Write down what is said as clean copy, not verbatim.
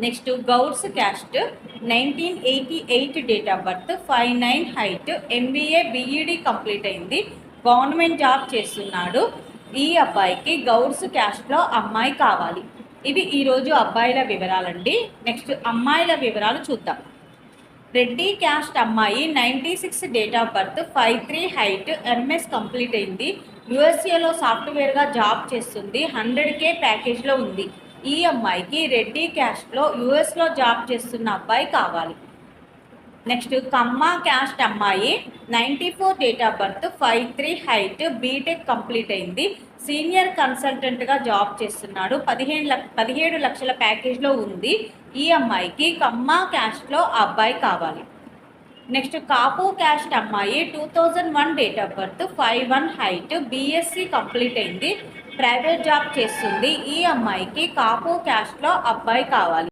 Next గౌడ్స్ caste 1988 date of birth, 5'9" height, MBA BEd complete అయింది, government job చేస్తున్నాడు. ఈ అబ్బాయికి గౌడ్స్ క్యాస్ట్లో అమ్మాయి కావాలి. ఇవి ఈరోజు అబ్బాయిల వివరాలండి. నెక్స్ట్ అమ్మాయిల వివరాలు చూద్దాం. రెడ్డి క్యాస్ట్ అమ్మాయి 96 date of birth, 5'3" height, MS complete అయింది, యుఎస్ఏలో సాఫ్ట్వేర్గా జాబ్ చేస్తుంది, 100K ప్యాకేజ్లో ఉంది. ఈ అమ్మాయికి రెడ్డి క్యాస్ట్లో యుఎస్లో జాబ్ చేస్తున్న అబ్బాయి కావాలి. నెక్స్ట్ కమ్మ క్యాస్ట్ అమ్మాయి 94 date of birth, 5'3" height, BTech complete అయింది, సీనియర్ కన్సల్టెంట్గా జాబ్ చేస్తున్నాడు, 17 లక్షల ప్యాకేజ్లో ఉంది. ఈ అమ్మాయికి కమ్మ క్యాస్ట్లో అబ్బాయి కావాలి. నెక్స్ట్ కాపు క్యాస్ట్ అమ్మాయి 2001 date of birth, 5'1" height, BSc complete అయింది, ప్రైవేట్ జాబ్ చేస్తుంది. ఈ అమ్మాయికి కాపు క్యాస్ట్లో అబ్బాయి కావాలి.